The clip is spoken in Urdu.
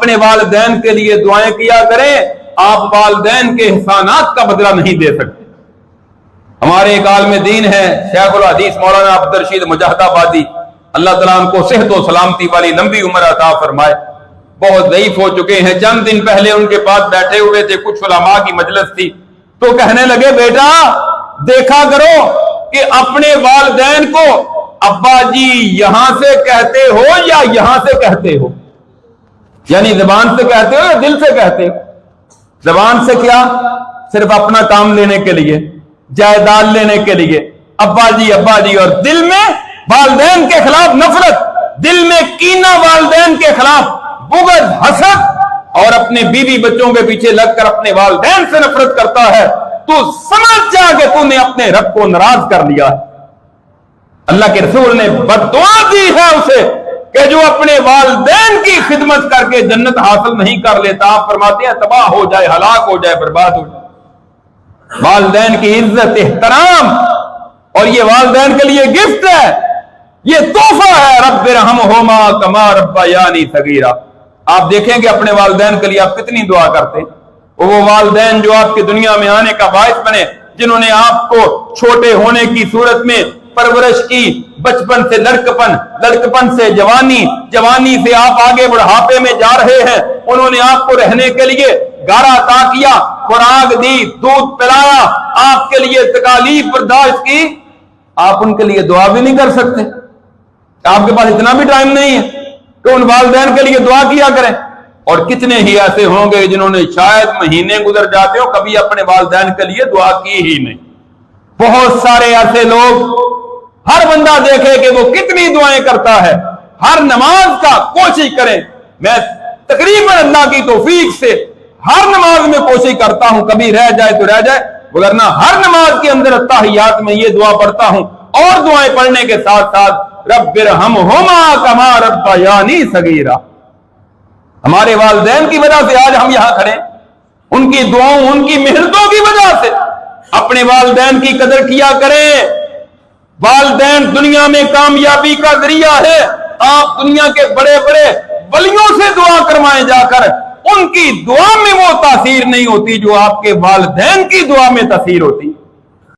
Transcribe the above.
اپنے والدین کے لیے دعائیں کیا کریں، آپ والدین کے احسانات کا بدلہ نہیں دے سکتے۔ ہمارے ایک عالم دین ہے شیخ الحدیث مولانا عبدالرشید مجاہد آبادی، اللہ تعالیٰ ان کو صحت و سلامتی والی لمبی عمر عطا فرمائے، بہت ضعیف ہو چکے ہیں۔ چند دن پہلے ان کے پاس بیٹھے ہوئے تھے، کچھ علماء کی مجلس تھی، تو کہنے لگے بیٹا دیکھا کرو کہ اپنے والدین کو ابا جی یہاں سے کہتے ہو یا یہاں سے کہتے ہو، یعنی زبان سے کہتے ہو یا دل سے کہتے ہو۔ زبان سے کیا؟ صرف اپنا کام لینے کے لیے، جائیداد لینے کے لیے ابا جی، اور دل میں والدین کے خلاف نفرت، دل میں کینہ، والدین کے خلاف بغض، حسد، اور اپنے بیوی بچوں کے پیچھے لگ کر اپنے والدین سے نفرت کرتا ہے، تو سمجھ جا کہ تو نے اپنے رب کو ناراض کر لیا ہے۔ اللہ کے رسول نے بد دعا دی ہے اسے کہ جو اپنے والدین کی خدمت کر کے جنت حاصل نہیں کر لیتا، آپ فرماتے ہیں تباہ ہو جائے، ہلاک ہو جائے، برباد ہو جائے۔ والدین کی عزت، احترام، اور یہ والدین کے لیے گفٹ ہے، یہ تحفہ ہے۔ رب ارحمہما کما ربیانی صغیرا۔ آپ دیکھیں کہ اپنے والدین کے لیے آپ کتنی دعا کرتے ہیں، وہ والدین جو آپ کی دنیا میں آنے کا باعث بنے، جنہوں نے آپ کو چھوٹے ہونے کی صورت میں پرورش کی، بچپن سے لڑکپن، لڑکپن سے جوانی، جوانی سے آپ آگے بڑھاپے میں جا رہے ہیں، انہوں نے آپ کو رہنے کے لیے گھر عطا کیا، خوراک دی، دودھ پلایا، آپ کے لیے تکالیف برداشت کی، آپ ان کے لیے دعا بھی نہیں کر سکتے۔ آپ کے پاس اتنا بھی ٹائم نہیں ہے کہ ان والدین کے لیے دعا کیا کریں۔ اور کتنے ہی ایسے ہوں گے جنہوں نے شاید مہینے گزر جاتے ہو کبھی اپنے والدین کے لیے دعا کی ہی نہیں۔ بہت سارے ایسے لوگ، ہر بندہ دیکھے کہ وہ کتنی دعائیں کرتا ہے، ہر نماز کا کوشش کریں، میں تقریباً اللہ کی توفیق سے ہر نماز میں کوشش کرتا ہوں، کبھی رہ جائے تو رہ جائے، وگرنہ ہر نماز کے اندر التحیات میں یہ دعا پڑھتا ہوں، اور دعائیں پڑھنے کے ساتھ ساتھ رب ارحمہما کما ربیانی صغیرا۔ ہمارے والدین کی وجہ سے آج ہم یہاں کھڑے، ان کی دعاؤں، ان کی محنتوں کی وجہ سے۔ اپنے والدین کی قدر کیا کریں، والدین دنیا میں کامیابی کا ذریعہ ہے۔ آپ دنیا کے بڑے بڑے ولیوں سے دعا کروائیں جا کر، ان کی دعا میں وہ تاثیر نہیں ہوتی جو آپ کے والدین کی دعا میں تاثیر ہوتی۔